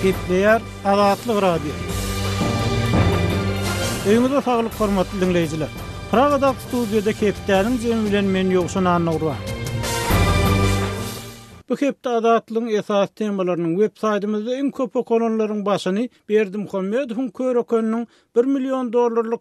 Gepleýär Azatlyk radio. Öňüňizde saglyk hormatly dinleýijiler. Pragada studiýada Keptäniň jemi bilen men ýokşan anagura. Bu hepde Azatlygyň esas temalarynyň web saytymyzda iň köp okunanlaryň başyny Berdim Muhammedowyň körekönüň $1 milyon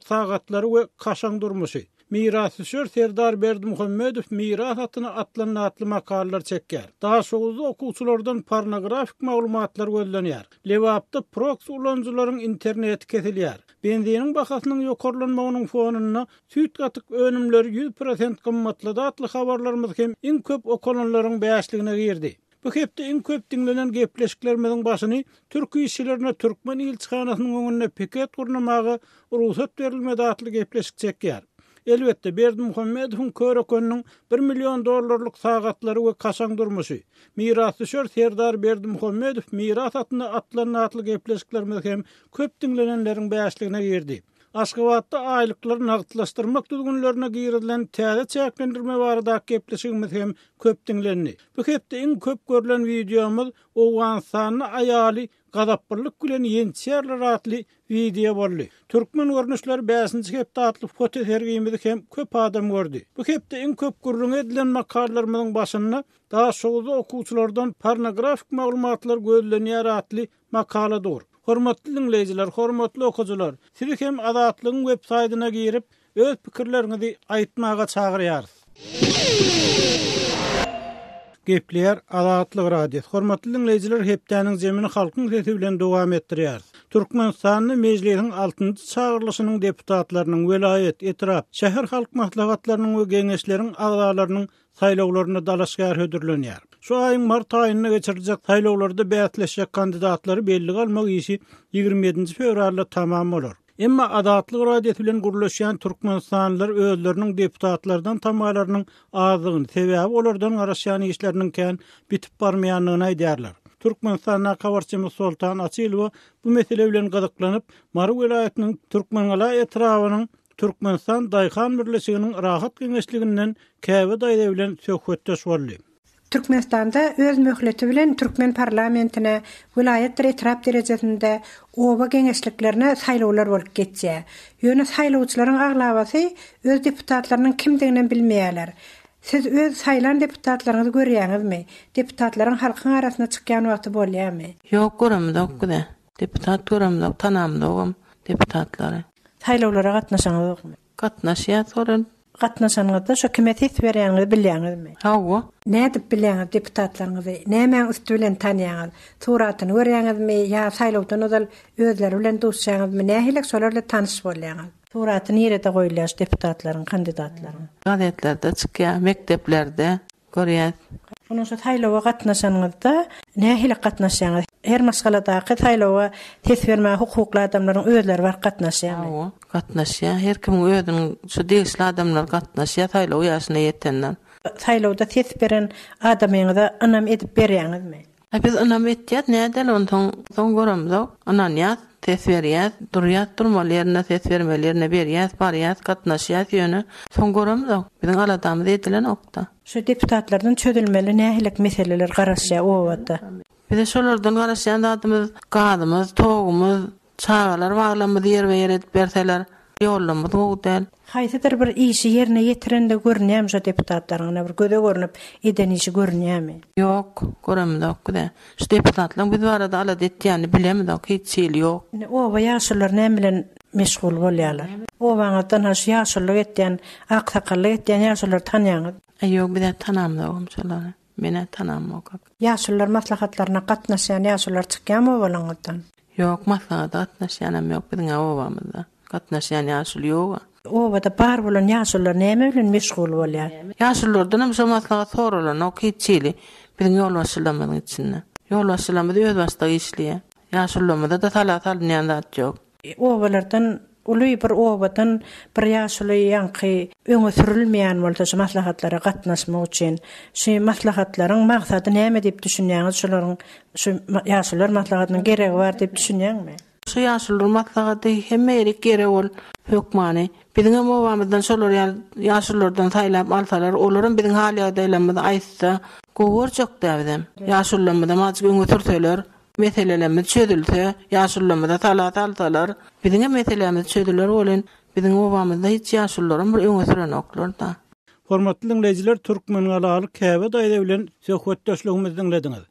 sagatlary we kaşaň durmuşy. Mirasçy Serdar Berdim Muhammedow miras hatyna atlanatly makallalar çekýär. Daha şoňda okuwçylardan pornografik maglumatlar gözlenýär. Lewapda proxy ulanjylaryň interneti kesilýär. Benziniň bahasynyň ýokarlanmagynyň fonuna süýt gatyk önümleri 100% gymmatly atly habarlarymyz hem iň köp okunanlaryň bäşligine girdi. Bu hepde iň köp dinlenen gepleşiklerimiziň başyny türk işçilerine Türkmen ilçihanasynyň öňünde piket gurnamagy ruhsat berilmedi atly gepleşik çekýär. Elbette Berdim Muhammedowyň körekönüň $1 milyon sagatlary we kaşaň durmuşy. Mirasçy Serdar Berdim Muhammedow miras hatyna atlanatly gepleşiklerimiz hem köp dinlenenleriň bäşligine girdi. Aşgabatda aýlyklar nagtlaşdyrmak düzgünlerine girilen täze çäklendirme barada gepleşigimiz hem köp dinlendi. Bu hepde iň köp görülen videomuz Owgansanyň aýaly gadaplyk bilen ýençerler atly video boldy. Türkmen görnüşleri 5-nji hepde atly foto sergimizi hem köp adam gördü. Bu hepde iň köp gurrun edilen makallarymyzyň başyna daha şoňda okuwçylardan pornografik maglumatlar gözlenýär atly makaladyr. Hormatly dinleýijiler, hormatly okuwçylar, sizi hem Azatlygyň web saýtyna girip öz pikirleriňizi aýtmaga çagyrýarys. Gepleýär Azatlyk radio. Hormatly dinleýijiler, hepdäniň jemini halkyň sesi bilen dowam etdirýär. Türkmenistanyň mejlisiň 6-njy çagyrylşynyň deputatlarynyň welayet, etraf, şäher halk maslahatlarynyň we geňeşleriň agzalarynyň saýlawlaryna dalaşgär hödürlenýär. Şu aýyň mart aýyna geçirijek saýlawlarda bäýatleşjek kandidatlary belli galmak işi 27 fevralda tamam bolar. Emma Azatlyk radio bilen gurulýan türkmenistanlylar özleriniň deputatlardan tamalarynyň azlygyny sebäbi olardan garaşýan işleriniň kän bitip barmaýanlygyny aýdýarlar. Türkmenistanyň kawarçymyz Sultan Asylow bu mesele bilen gadyklanyp Mary welaýatynyň Türkmenala etrawynyň Türkmenistan Daýhan birleşiginiň rahat geňeşliginden käbe daýda bilen söhbetdeş boldy. Türkmenistanda öz möhleti bilen Türkmen parlamentine vilayet etraf derejesinde oba geňeşliklerine saýlawlar bolup geçýär. Ýöne saýlawçylaryň aglabasy öz deputatlarynyň kimdigini bilmeýärler. Siz öz saýlan deputatlaryňyzy görýäňizmi? Deputatlaryň halkyň arasyna çykýan wagty bolýarmy? Ýok, göremdik. Deputat göremdik, tanamdygym deputatlary. Saýlawlara gatnaşaňyzmy? Gatnaşýar soran. Gatnaşanyňyzda şu kime ses berýäňizi bilýäňizmi? Hawa. Näde bilýäňiz deputatlaryňyzy? Näme üstü bilen tanýaňyz? Suratyny görýäňizmi? Ýa saýlawdan özel özleri bilen duşýaňyzmy? Nähilek şolarla tanyş bolýaňyz? Suratyny ýerede goýulýar deputatlaryň, kandidatlaryň. Gazetlerde çykýar, mekteplerde görýär. Onuň şu saýlawa gatnaşanyňyzda nähilek gatnaşýaňyz? Her masgaladaky saýlawa ses berme hukukly adamlaryň özleri bar gatnaşýarmy? Hawa, gatnaşýar. Her kim özüniň şu degişli adamlar gatnaşýar saýlaw ýaşyna ýetenler. Saýlawda ses beren adamyňyza anam edip berýäňizmi? Biz anam etýär, nädel ondan göremdik. Anan ýaz, ses berýär, durýar, durmaly ýerine ses bermeli ýerine berýär, barýar, gatnaşýar ýöne. Son göremdik. Biziň aladamyz edilen okda. Şu deputatlardan çözülmeli nähilek meseleler garaşýar o wagtda. Bize şolardan garaşýan adamyz, gadymyz, togumyz, çağalar baglanmady ýer we ýer edip berseler, ýollamyz gowdal. Haýsydyr bir işi ýerine ýetirende görnýär şu deputatlaryň bir göze görünüp eden işi görnýärmi? Ýok, göremdik. Şu deputatlaryň biz barada alad etýäni bilemedik, hiç şeýle ýok. O ýaşylar näme bilen meşgul bolýarlar? O wagtdan haş ýaşylyk etýän, aksakallyk etýän ýaşylar tanýaňyz? Ýok, biz tanamdyk şolary. Mene tanamok. Ýaşylar maslahatlaryna gatnaşýan ýaşylar çykýarmy bolanyňdan? Ýok, maslahat gatnaşýanam ýok biziň awamyzda. Gatnaşýan ýaşyl ýok. O wada bar bolan ýaşylar näme bilen meşgul bolýar? Ýaşyllardan şu maslahat soralan ok hiçli biziň ýolbaşçylarymyň içinde. Ýolbaşçylarymyz öz başda işleýär. Ýaşyllarymyzda da salat alýan zat ýok. Owalardan uly bir owadan bir ýaşyly ýanky öňe sürilmeýän bolsa şu maslahatlara gatnaşmak üçin şu maslahatlaryň maksady näme diýip düşünýäňiz? Şolaryň şu ýaşylar maslahatynyň geregi bar diýip düşünýäňmi? Şu ýaşylar maslahaty hemmelik gerek bol hökmany. Biziň owamyzdan şolar ýaşylardan saýlap alsalar, olaryň biziň hal ýagdaýlarymyzy aýtsa, gowur çok däwdem. Ýaşylarymyza maçyk öňe sürseler, meselelerimiz çözülse, ýaşullamada talatalar, biziňe meselemiz çözüler bolan, biziň obamyzda hiç ýaşullaryň bir öňe süren oklar da. Hormatly dinleyijiler, Türkmen galaly Käbe daýda bilen söhbetdeşligimizi dinlediňiz.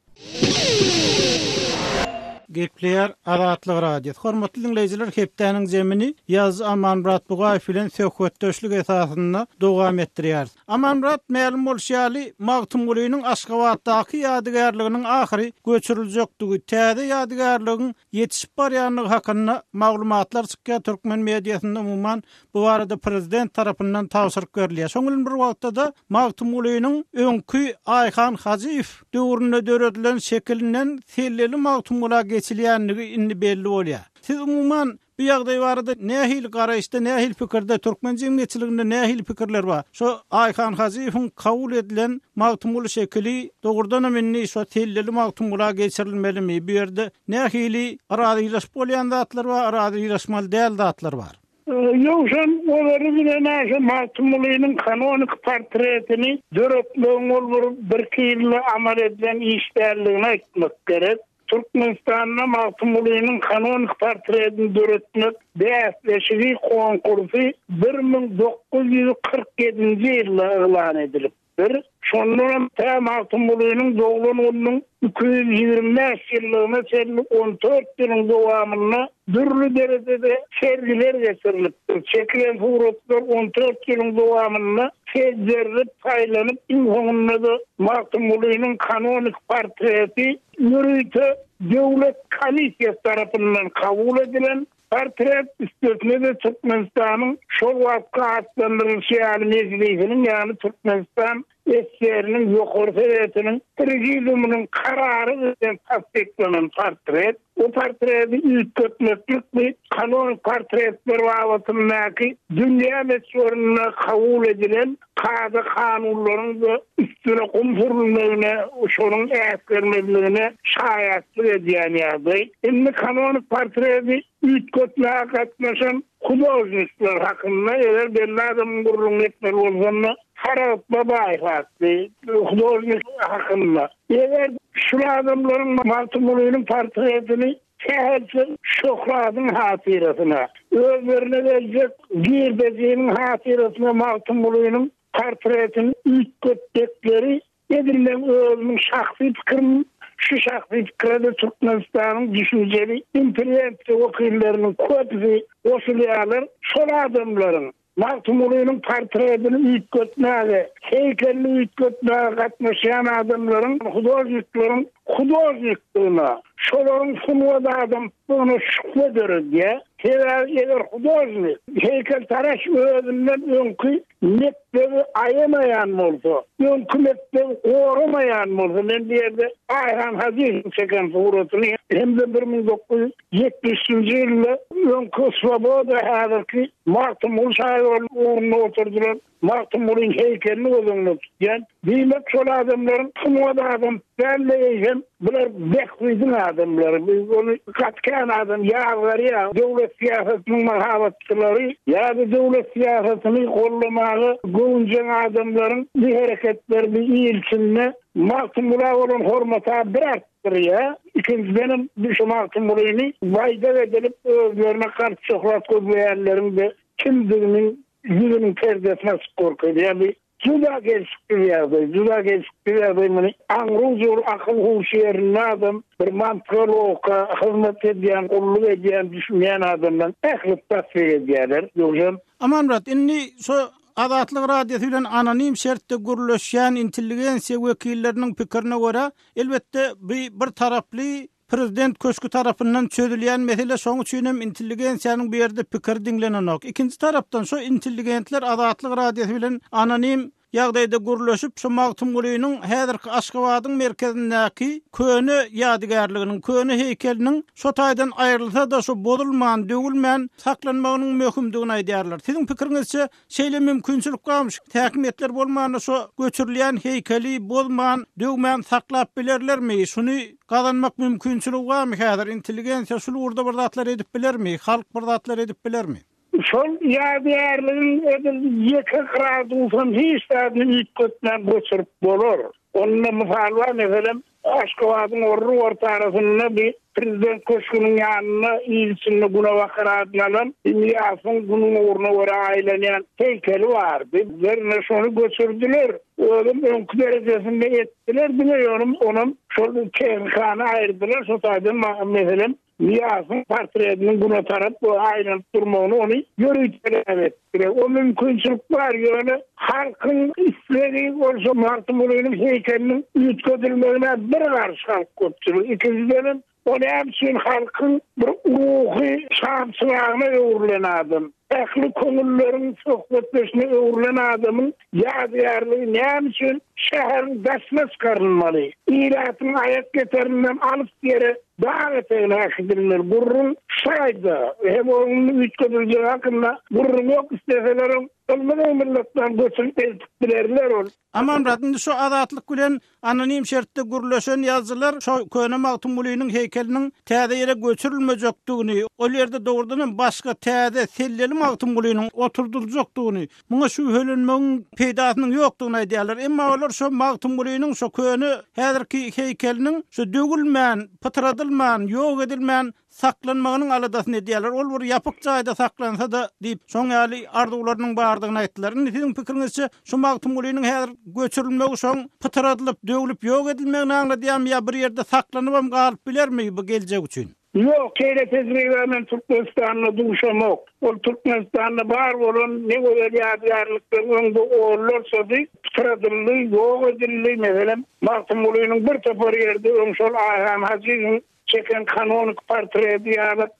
Gepleýär Azatlyk radiosu. Hormatly dinleyijiler, hepdeniň jemini ýaz Amanmurat Bugaýew bilen söhbetdeşlik esasynda dowam etdirýär. Amanmurat ma'lum bolýaly, Magtum Gulynyň Aşgabatdaky ýadygarlygynyň ahyry göçüriljekdigi, täze ýadygarlygyň ýetişip barýanlygy hakynda maglumatlar çykýar türkmen mediýasynda umumyň bu barada prezident tarapyndan tawsyrk berilýär. Soňky bir wagtda da Magtum Gulynyň öňkü Ayhan Hajiýew döwründe döredilen şekilinden selleli Magtum Gulyny geçilýänligi indi belli bolýar. Siz umumyň bu ýagdaý barada nähil garaýşda, nähil pikirde türkmen jemgyýetçiliginde nähil pikirler bar? Şo Ayhan Hajiýewiň kabul edilen Magtum Guly şekili dogrudan menni şo selleli Magtum Gulyna geçirilmelimi? Bu ýerde nähili aradylaşyp bolýan zatlar bar, aradylaşmaly däl zatlar bar. Yoşan olary bilen näşe Magtum Gulynyň kanonik portretini döretleň bolur bir kyle amal edilen işlerligini aýtmak gerek. Türkmenistan'da Magtum Gulynyň kanonik portretini döretmek bäsleşigi konkursu 1947-nji ýylda elan edilipdir. Şondan ta Magtum Gulynyň dogulanynyň 225 ýyllygyna çelip 14 ýylyň dowamyna dürli derejede sergiler geçirilipdir. Çekilen suratlar 14 ýylyň dowamyna sezdirip, paýlanyp, inhonunda Magtum Gulynyň kanonik portreti Nurita Döwlet Komissiýasy tarapyndan kabul edilen portret üstüne de Türkmenistanyň şol wagtga atlandyrylýan meclisiniň, ýani Türkmenistan eseriniň ýokary sewetiniň prezidiumynyň karary bilen tasdiklenen portret. O portreti ýetmeklik bir kanon portretler wagtyndaky dünýä meşhurlygyna kabul edilen kaza kanunlaryň da üstüne gumsurlygyna, şonuň äsgermeligine şaýatlyk edýän ýagdaý. Indi kanon portreti ýetmekle gatnaşan hudojnikler hakynda eger belli adamyň gurrun etmeli bolsa Harap Babaýew hatdy, hudojnik hakynda. Eger şu adamlaryň Magtum Gulynyň portretini täze şokladyň hatyrasyna, özlerine geljek girdejiniň hatyrasyna Magtum Gulynyň portretini ýetmekleri edilen özüniň şahsy pikirini şu şahsy pikirde Türkmenistanyň düşünjeli intelligentsi wakillerini köpüsi oşulýarlar. Şol adamlaryň Magtum Gulynyň portretini ýetmekle, heykelini ýetmekle gatnaşan adamlaryň, hudojniklaryň hudojniklygyna, şolaryň sunwada adam bunu şükle görýär. Eger hudojnik heykel taraş özünden öňkü mektebi aýamaýan bolsa, öňkü mektebi goramaýan bolsa, men diýerde Ayhan Hajiýew çeken suratyny hem-de 1970-nji ýylda öňkü Swoboda häzirki Magtum Guly şaýrynyň oturdular. Magtum Gulyň heykelini özüňde tutýan. Diýmek şol adamlaryň sunwada adam belleýän, bular bekliýän adamlar. Biz onu katkan adam ýa-da döwlet siýasatynyň mahabatçylary, ýa-da döwlet siýasatyny gollamagy goňjak adamlaryň bir hereketlerini ýylçynda Magtum Gulyna bolan hormata bir artdyrýar. Ikinciden şu Magtum Gulyny baýda edilip özlerine karşı şoklat gözleýärleriň de kimdiginiň yüzünün perdesine korkuyor. Juda gelişikliği meni angruzur akıl huşiyerine adam bir mantıklı oka hizmet ediyen, kulluk ediyen, düşünmeyen adamdan ehlip tasvir ediyorlar. Amanmurat, inni so Azatlyk radiosu bilen anonim şertde gurulýan intelligensiýa wekilleriniň pikirine görä, elbetde bir taraply prezident köşkü tarapyndan çözülýän mesele şoň üçin hem intelligensiýanyň bir ýerde pikir dinlenenok. Ikinji tarapdan şu intelligentler Azatlyk radiosu bilen anonim ýagdaýda gurulýaşyp şu Magtum Gulynyň häzirki Aşgabatyň merkezindäki köne ýadygarlygynyň, köne heykeliniň şu taýdan aýrylsa da şu bozulman, döwülmän saklanmagynyň möhümdigini aýdýarlar. Siziň pikiriňizçe şeýle mümkinçilik galmyş, täkmetler bolmany şu göçürilýän heykeli bozman, döwülmän saklap bilerlermi? Şunu gazanmak mümkinçiligi barmy häzir? Intelligensiýa şunu urda bir zatlar edip bilermi? Halk bir zatlar edip bilermi? Şol ýadygarlygyň edil ýeke gradusyň hiç täze ýetmekden göçürip bolar. Onda mysal bar, meselem Aşgabat'ın orta arasında bir prezident köşkünün yanına ilçinle buna vakaratlanan Milyas'ın bunun uğruna göre ailenen heykeli vardı. Üzerine şunu götürdüler. Oğlum önkü derecesinde ettiler. Biliyorum onun şöyle keyifkanı ayırdılar. Sotaydan mesela Milyas'ın portretinin buna taraf bu aynen durmağını onu yürütüler ettiler. O mümkünçülük var yani halkın istediği olsa Martımulu'nun heykelinin yütközülmesine bir karşı halk köpçülük. İkinciden o ne yapsın halkın bir ruhi şanslarına uğurlanadım. Ehli konulların sohbetleşine uğurlanan adamın yadıyarlığı ne yapsın şehrin dasına çıkarılmalı. İlatın ayak geterinden alıp yere davetine akıdırılır. Burun sayda hem onun yütközüleceği hakkında burun yok isteselerin olmadan milletler göçün eltiktilerler ol. Aman radında şu adatlık gülen anonim şertte gürleşen yazılar şu Köne Magtymgulynyň heykelinin täze ýere göçürilmejekdigini, o ýerde doğrudan başga täze selleli Magtymgulynyň oturduljakdygyny, muňa şu hölenmegiň peýdasynyň ýokdugyny aýdýarlar. Emma olar şu Magtymgulynyň şu köne häzirki heykeliniň şu dögülmän, pytradylmän, ýok edilmän saklanmagynyň aladasyny edýärler. Ol bir ýapyk jaýda saklansa da diýip soň ýaly arzuwlarynyň bardygyny aýtdylar. Sizin pikirinizçe şu Magtymgulynyň häzir göçürilmegi soň pytradylyp, dögülüp, ýok edilmegini aňladýam ýa bir ýerde saklanybam galyp bilermi bu geljek üçin? Yok, keyle tezriğinden Türkmenistan'la duşamak. O Türkmenistan'la var olan ne kadar yadıyarlıkların önünde olursa da pytradylly, yok edildi. Mesela Magtymgulynyň bir tapar yerde öňşol Ayhan Hacı'nın çeken kanonik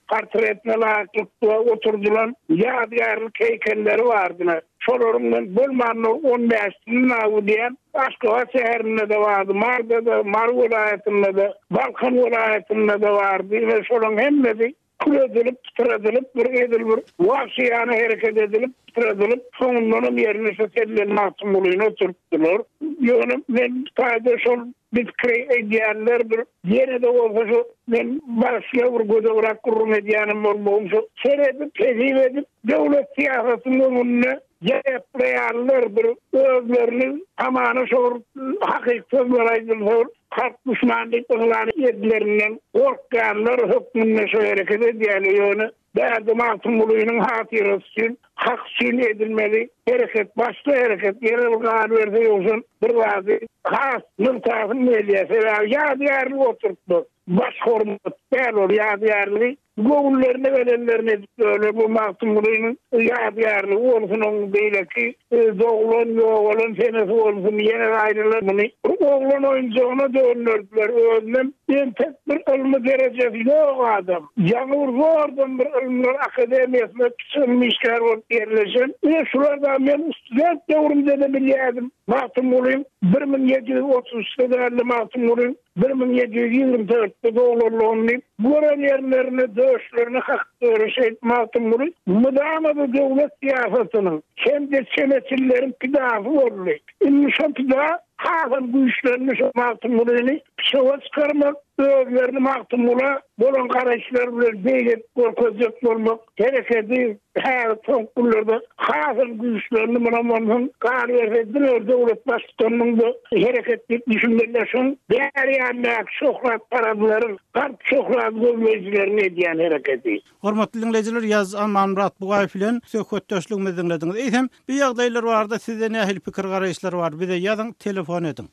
portretine layıklıkla oturdulan yadıyarlık heykelleri vardı. Şolorundan bölmanlar 15'inin ağı diyen Aşgabat şehrinde de vardı. Mar'da da, Mar vilayetinde de, Balkan vilayetinde de vardı. Ve şolun hemmedi küledilip, pytradılıp, bir edilip, vahşiyana hareket edilip, pytradılıp, sonundan yerine seçilen Magtymgulyny oturtdular. Yönüm ben taýda şol bitkiri edýärler bir ýene de bolsa şu men başga bir gödöwrak kurum edýänim bolmagym şu seredip tezip edip döwlet siýasatynyň önüne ýaýaýarlar bir özlerini amana şol hakyky sözler aýdylýar. Halk düşmanlyklary edilerinden gorkanlar hökmüne şo hareket edýärler. Bäde Magtymgulynyň hatyrasy üçin hak üçin edilmeli. Hareket, başka hareket, ýere bir gaýry berse ýoksun, bir wazy has mümtazyn meýlese ýadýarly oturtdy. Baş hormat bäl ýadýarly göwüllerine verenlerine öyle bu Magtymgulynyň ýadýarly bolsun oň beýleki doglan ýogalan senesi bolsun ýene aýrylar muny. Oglan oýunçygyna dönürdiler özünem. Ben tek bir ilmi derecesi ýok adam. Ýaňur zordan bir ilmler akademiýasyna çıkmışlar bolup ýerleşen. Şulardan men student döwrümde de bilýärdim. Magtymgulyň 1733'de däli Magtymgulyň 1724'de doğulurluğunu gören yerlerine, döşlerine hakkları Magtymgulyň müdamada devlet siyasetinin kendi senetçilerin pidafı oluyor. İnmişan pidafı hakan güçlerini Magtymgulyny şova çıkarmak, özlerini Magtymgulyna bolan garaşlar bilen beýlep gözjek bolmak gerekedi. Her tonkullarda hakan güçlerini manamanın gaýry devlet başçylygynyň da hareketli düşünmelersin. Bäriýänlik şohrat paradylaryň garp şohrat gözleýjilerini edýän hareketi. Hormatly dinleýijiler, ýaz Amamrat Bugaýew bilen söhbetdeşligimizi dinlediňiz. Eýsem, bir ýagdaýlar barda size nähil pikir garaýşlar bar? Bize ýazyň, telefon edin.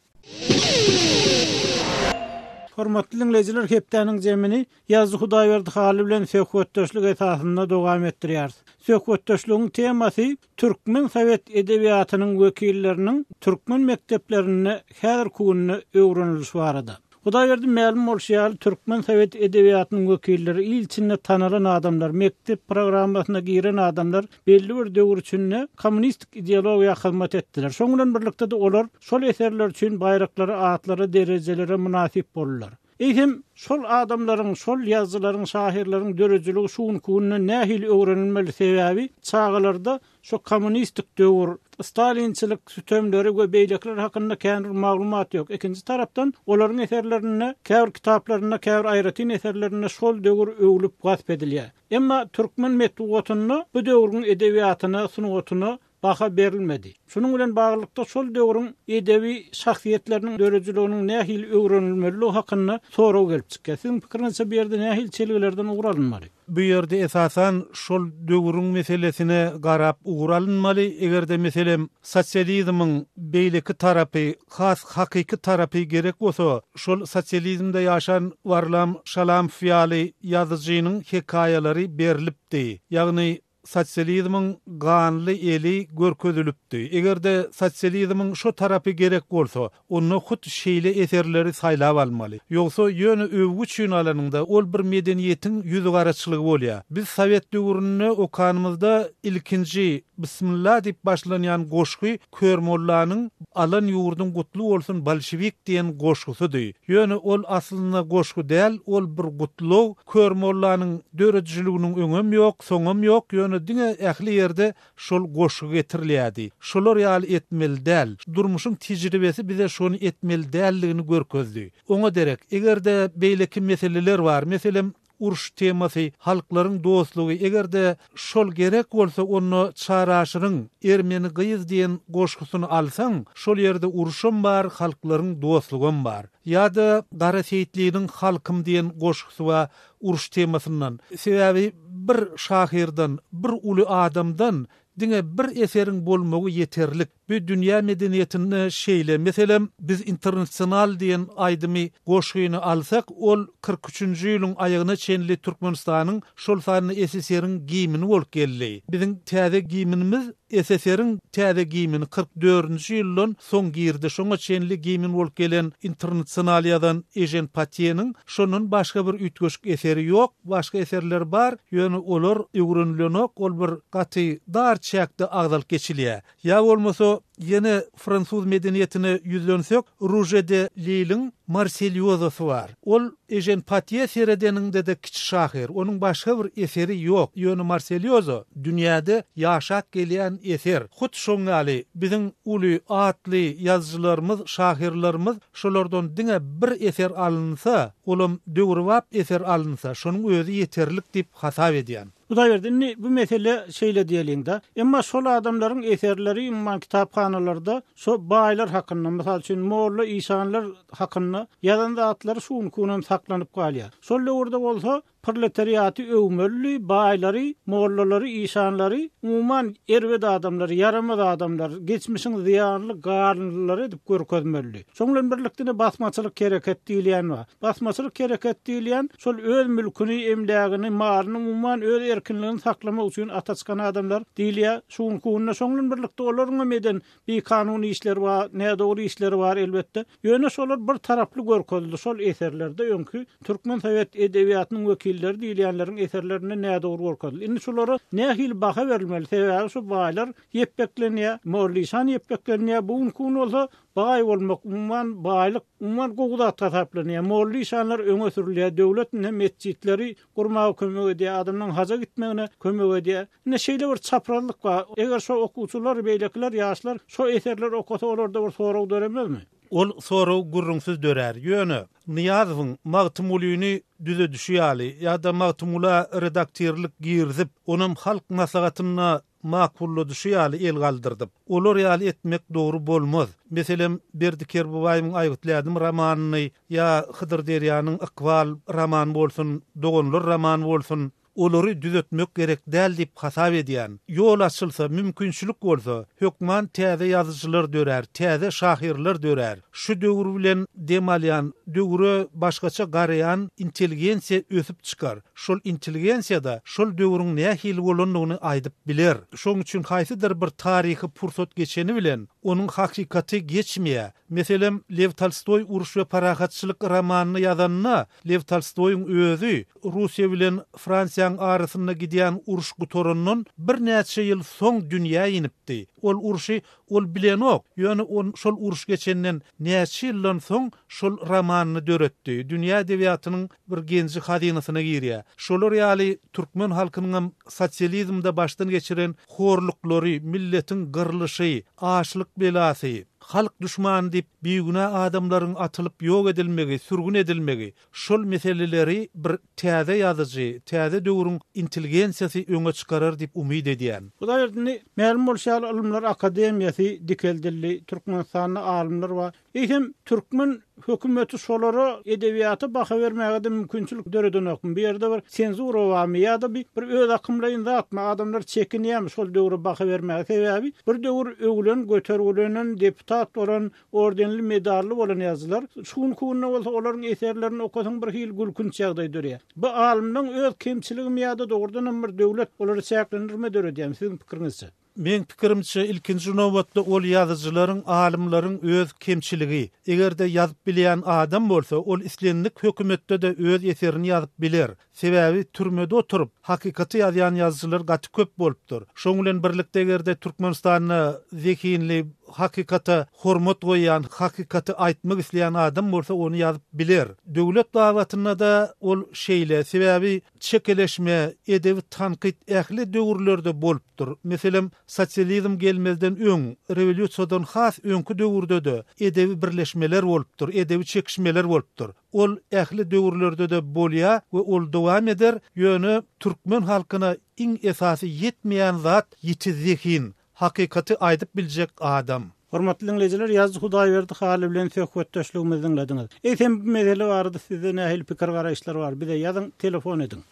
Hormatly dinleýijiler, hepdeniň jemini ýazgy Hudaýberdi haly bilen söhbetdeşlik esasynda dowam etdirýär. Söhbetdeşligiň temasy Türkmen Sowet edebiýatynyň wekilleriniň türkmen mekdeplerine häzir kunny öwrenilişi barada. Hudaýberdi ma'lum bolýar, Türkmen Sowet edebiýatynyň wekilleri ilçinde tanalan adamlar, mektep programasyna giren adamlar belli bir döwür üçin kommunistik ideologiýa hyzmat etdiler. Şoň bilen birlikde de olar şol eserler üçin bayraklary, atlary, derejelere münasip boldular. Eýsem şol adamlaryň, şol ýazgylaryň, şairleriň dörejiligi şuň kunny nähil öwrenilmeli sebäbi çağlarda şu kommunistik döwür, Stalinçilik sütemleri we beýlekler hakynda käňir maglumat ýok. Ikinji tarapdan olaryň eserlerine, käbir kitaplaryna, käbir aýratyn eserlerine şol döwür öwlüp gasp edilýär. Emma türkmen medeniýetyny bu döwrüň edebiýatyna, sunugatyna baha berilmedi. Şunun bilen baglykda şol döwrüň edebi şahsiýetleriniň dörejiliğiniň nähil öwrenilmeli hakyna soraw gelip çykýar. Siziň pikirinizçe bu ýerde nähil çelgilerden ugralynmaly? Bu ýerde esasan şol döwrüň meselesine garap ugralynmaly. Egerde meselem sosializmiň beýleki tarapy, has hakyky tarapy gerek bolsa, şol sosializmde ýaşan Varlam Şalam Fiýaly ýazyjynyň hekaýalary berilipdi. Ýagny sosializmiň ganly eli görkezilipdi. Egerde sosializmiň şo tarapy gerek bolsa, onu hut şeýle eserleri saýlap almaly. Ýogsa ýöne övgü üçin alanynda ol bir medeniýetiň ýüzgaraçylygy bolýar. Biz Sowet döwründe okanymyzda ilkinji Bismillah diýip başlanýan goşgy Körmollanyň alan ýurdun gutly bolsun bolşewik diýen goşgusydy. Ýöne ol aslynda goşgu däl, ol bir gutly Körmollanyň dörejiliginiň öňem ýok, soňam ýok. Ýöne diňe ähli ýerde şol goşgu getirilýärdi. Şolar ýaly etmeli däl. Durmuşyň tejribesi bize şonu etmeli dälligini görkezdi. Oňa derek, egerde beýleki meseleler bar, meselem uruş temasy, halklaryň dostlugy, egerde şol gerek bolsa onu çaraşyryň Ermeni gyýyz diýen goşgusyny alsaň, şol ýerde uruşum bar, halklaryň dostlugum bar. Ýa-da Gara Seyitliğiniň halkym diýen goşgusy we uruş temasyndan. Sebäbi bir şahyrdan, bir uly adamdan diňe bir eseriň bolmagy ýeterlik. Bu dünýä medeniýetini şeýle, meselem biz internasional diýen aýdymy goşgyny alsak, ol 43-nji ýylyň aýagyna çenli Türkmenistanyň şol sany SSR-iň giyimini bolup geldi. Biziň täze giyiminimiz SSR-iň täze giyimini 44-nji ýyldan soň girdi. Şoňa çenli giyimin bolup gelen internasional ýadan Ejen Patieňiň şonun başga bir ütgeşik eseri ýok, başga eserler bar. Ýöne olar öwrenilenok, ol bir gaty dar çäkde agdal geçilýär. Ýa bolmasa yine Fransuz medeniýetine ýüzlensek, Rouge de Lille'in Marseillosy bar. Ol Ejen Patie seredeninde de kiçi şahyr. Onun başga bir eseri ýok. Ýöne Marseillosy dünýäde ýaşap gelýän eser. Hut şoňaly biziň uly atly ýazgylarymyz, şahyrlarymyz şolardan diňe bir eser alınsa, olum döwrüwap eser alınsa, şonuň özü ýeterlik diýip hasap edýän. Bu da verdi. Bu mesele şeýle diýelim de. Emma şol adamlaryň eserleri umman kitapxanalarda şo baýlar hakynda, mysal üçin Molla İsanlar hakynda ýazan zatlary şuň kunam saklanyp galýar. Şol döwürde bolsa proletariaty öwmeli, baýlary, mollary, İsanlary, umman erwed adamlary, yaramaz adamlar, geçmişiň ziýanly garnylary edip görkezmeli. Şoňlan birlikde basmaçylyk hereket diýilýän bar. Basmaçylyk hereket diýilýän şol öz mülküni, emlägini, malyny umman öz erkinligini saklamak üçin ataçkan adamlar diýilýär. Şuň kunna şoňlan birlikde olaryň meden bir kanuny işleri bar, nädogry işleri bar elbetde. Ýöne şolar bir taraply görkezildi. Şol eserlerde öňkü Türkmen Sowet edebiýatynyň wekilleri diýilýänleriň eserlerine nädogry görkezildi. Indi şolara nähil baha berilmeli? Sebäbi şu baýlar ýepbeklenýär, morlisan ýepbeklenýär. Bu kun bolsa baý bolmak, umman baýlyk, umman gowda tasaplanýar. Morlisanlar öňe sürilýär, döwletiniň mesjitleri gurmagy kömek edýär, adamyň haja gitmegine kömek edýär. Ne şeýle bir çapranlyk bar. Eger şo okuwçylar, beýlekler, ýaşlar şo eserler okasa olarda bir soraw döremezmi? Ol soraw gurrunsyz dörer. Ýöne Niýazowyň magtumulyny düze düşýärli ýa-da magtumula redaktörlük girzip, onuň halk maslahatyna makully düşýärli el galdyrdyp. Olar ýaly etmek dogry bolmaz. Meselem Berdikerbaýyň aýgıtladym romanyny ýa Hydyr Derýanyň Iqbal roman bolsun, Dogonlar roman bolsun, olary düzetmek gerek däl diýip hasap edýän. Ýol açylsa, mümkinçilik bolsa, hökman täze ýazyjylar dörer, täze şahyrlar dörer. Şu döwür bilen demalýan, döwüre başgaça garayan intelligensiýa ösüp çykar. Şol intelligensiýada şol döwrüň nähili bolandygyny aýdyp biler. Şoň üçin haýsydyr bir taryhy pursat geçeni bilen onuň hakikaty geçmeýär. Meselem Lev Tolstoy Uruş we Parahatçylyk romanyny ýazanna, Lev Tolstoy'un özü Russiýa bilen Fransiýa arasynda gidýän uruş gutorundan bir näçe ýyl soň dünýä inipdi. Ol uruşy ol bilenok, ýöne şol uruş geçenden näçe ýyldan soň şol romanyny döretdi. Dünýä edebiýatynyň bir genji hadinasyna girýär. Şolar ýaly türkmen halkynyň sosializmde başdan geçiren horluklary, milletiň gyrlyşy, açlyk belasy, halk düşmanı dip büyügüne adamların atılıp yok edilmegi, sürgün edilmegi, şol meseleleri bir täze ýazyjy, täze döwrüň intelligensiyasy öňe çykarar dip umyd edýän. Bu da ýerdini Mälim Bolşal Ulumlar Akademiýasy Dikeldirli Türkmenistanyň alymlar we hem Türkmen hökümeti şolary edebiýaty baha bermäge de mümkinçilik döreden okun. Bir ýerde bir senzura wamy ýa-da bir öz akymlaryň zatma adamlar çekinýär şol döwre baha bermäge sebäbi bir döwür öwlen götergülenen deputat bolan ordenli medally bolan ýazgylar şuň kunna bolsa olaryň eserlerini okusaň bir hil gülkünç ýagdaý dörýär. Bu alymyň öz kemçiligi ýa-da dogrudan bir döwlet olary çäklendirme döredýär. Sizin pikirinizçe? Men pikirimçe ilkinji nowbatda ol ýazyjylaryň, alimlaryň öz kemçiligi. Egerde ýazyp bilýän adam bolsa, ol islenlik hökümetde de öz eserini ýazyp biler. Sebäbi türmede oturup hakykaty ýazýan ýazgylar gaty köp bolupdyr. Şoň bilen birlikde egerde Türkmenistanyny zekinli hakykata hormat goýan, hakykaty aýtmak isleýän adam bolsa onu ýazyp biler. Döwlet dawatyna da ol şeýle sebäbi çekeleşme, edebi tanqid ähli döwürlerde bolupdyr. Meselem sosializm gelmezden öň, rewolýusiýadan has öňkü döwürde de edebi birleşmeler bolupdyr, edebi çekişmeler bolupdyr. Ol ähli döwürlerde de bolýar we ol dowam eder. Ýöne türkmen halkyna iň esasy ýetmeýän zat ýetizlikin, hakykaty aýdyp biljek adam. Hormatly dinleyijiler, ýazgy Hudaýberdi haly bilen söhbetdeşligimizi dinlediňiz. Eýsem bu mesele barada sizde nähili pikir garaýşlar bar? Bize ýazyň, telefon edin.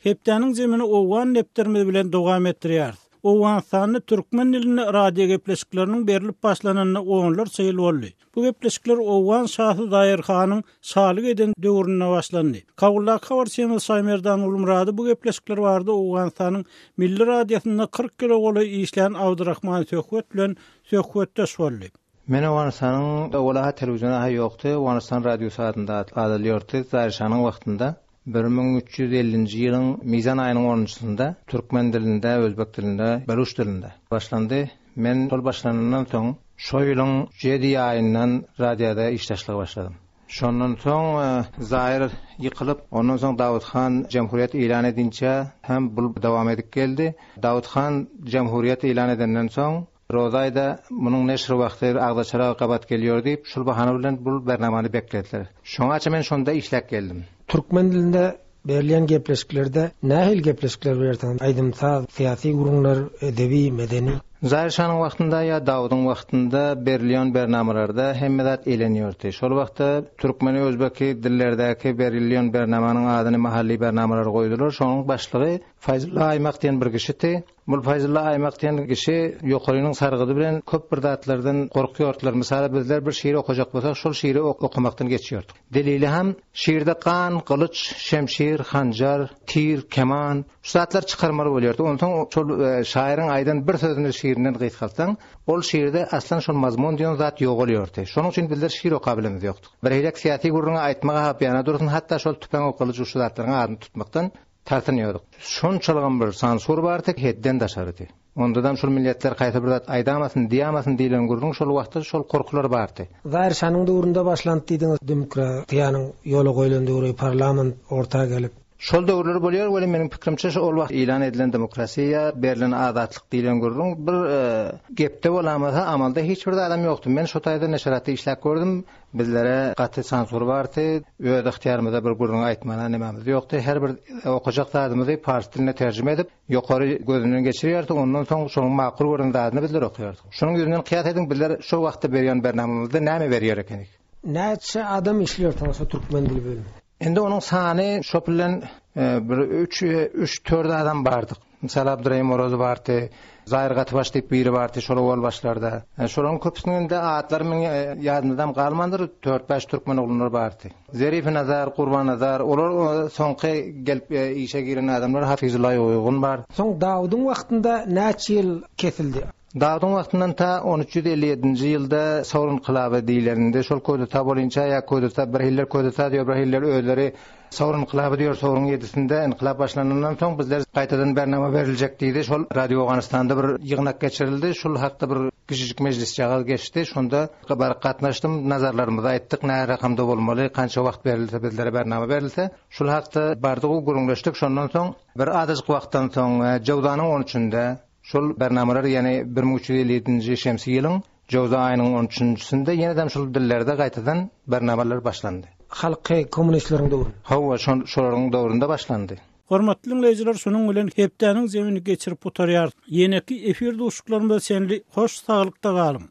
Hepdeniň jemini owan nepterimiz bilen dowam etdirýär. Owan sanly türkmen dilini radio gepleşikleriniň berilip başlananyna oňlar çyl boldy. Bu gepleşikler Owan şahy Daýyrhanyň şalyk eden döwrüne başlandy. Kawullar Kawarsyny Saýmerdan ulumrady bu gepleşikler bardy Owan sanyň milli radiosyna 40 kilo goly işlän Abdurrahman Söhbet bilen söhbetdeş boldy. Men Owan sanyň owlaha telewiziona ýokdy, Owan san radiosy adynda adylýardy Daýyrhanyň wagtynda. 1350-nji ýylyň Mizan aýynyň 10-njysynda türkmen dilinde, özbek dilinde, beluş dilinde başlandy. Men şol başlanandan soň şo ýylyň 7 aýyndan radioda işleşlige başladym. Şondan soň Zaýir ýykylyp, ondan soň Dawudhan Jamhuriýet elan edinçe hem bu dowam edip geldi. Dawudhan Jamhuriýet elan edenden soň Rozaýda munyň neşr wagty agdaçara gabat gelýär diýip şol bahana bilen bu bernamany beklediler. Şoňa men şonda işläp geldim. Türkmen dilinde berilýän gepleşiklerde nähil gepleşikler berýän? Aýdymsa syýasy gurulmalar, edebi, medeni. Zaýir şanyň wagtynda ýa Dawudyň wagtynda berilýän bernamalarda hemmedat elenýärdi. Şol wagtda türkmeni, özbeki dillerdäki berilýän bernamanyň adyny mahally bernamalar goýdular. Şonuň başlygy Fayzulla Aýmak diýen bir kişi. Bu Fayzulla Aýmak diýen kişi ýokarynyň sargydy bilen köp bir zatlardan gorkýardylar. Mesela bizler bir şiir okujak bolsak, şol şiiri okumakdan geçýärdik. Delili hem şiirde kan, kılıç, şemşir, hanjar, tir, keman şu zatlar çykarmaly bolýardy. Ondan şol şaýryň aýdan bir sözüni şiirinden gysgalsaň, ol şiirde aslan şol mazmun diýen zat ýok bolýardy. Şonuň üçin bizler şiir okabilimiz ýokdy. Bir helek syýasy gurulmagy aýtmaga haýana dursun, hatda şol tüpeň okuluj şu zatlaryň adyny tutmakdan tartynýardyk. Şonçalygam bir sansur bardy, hedden daşardy. Ondan şol milletler gaýta bir zat aýdamasyn, diýamasyň diýilen gurulmaň şol wagtda şol korkular bardy. Zaýir şanyň döwründe başlandy diýdiňiz, demokratiýanyň ýoly goýulan döwri, parlament ortaga gelip şol döwürler bolýar, we meniň pikirimçe şol wagt elan edilen demokrasiýa, berilen azatlyk diýilen gurulmaň bir gepde bolamasa amalda hiç bir adam ýokdy. Men şo taýda neşratda işläp gördüm. Bizlere gaty sansur bardy. Öz ihtiýarymyzda bir gurulmaň aýtmana nememiz ýokdy. Her bir okujak zadymyzy fars diline terjime edip ýokary gözünden geçirýärdik. Ondan soň şoň makul görünen zadyny bizler okuýardyk. Şonuň ýüzünden kıyas edin bizler şo wagtda berýän bernamamyzda näme berýär ekenik? Näçe adam işliyor tansa türkmen dili bölümi? Endi onun sany şo bilen bir 3-4 adam bardyk. Mesela Abdurrahim Oroz bardy, Zaýir Gatybaş diýip biri bardy şol ol başlarda. Şolaryň köpüsiniň de atları men ýadymdan galmandyr, 4-5 türkmen oglanlar bardy. Zerif Nazar, Qurban Nazar, olar soňky gelip işe giren adamlar Hafizulla Oýgun bar. Soň Dawudyň wagtynda näçe ýyl kesildi? Dawudyň wagtyndan ta 1357-nji ýylda Sowr inqilaby diýilerinde şol ködeta bolýança ýa ködeta bir hiller ködeta diýip bir hiller özleri Sowr inqilaby diýer. Sowrun 7-sinde inqilab başlanandan soň bizler gaýtadan bernama beriljek diýdi. Şol Radio Awganystanda bir ýygnak geçirildi. Şol hakda bir kiçik mejlis jagal geçdi. Şonda bar gatnaşdym, nazarlarymyzy aýtdyk. Näme rakamda bolmaly, kança wagt berilse bizlere bernama berilse. Şol hakda bardyk, gurulmaşdyk. Şondan soň bir azyk wagtdan soň Jowdanyň 13-nde Şol bernamalar yani 1357-nji şemsi ýylyň Jowza aýynyň 13-nji-sinde ýene-de şol dillerde gaýtadan bernamalar başlandy. Halky kommunistleriň döwrü. Hawa şolaryň döwründe başlandy. Hormatly dinleýijiler, şonuň bilen hepdeniň zemini geçirip oturýar. Ýene-ki efir duşuklarynda senli hoş saglykda galyň.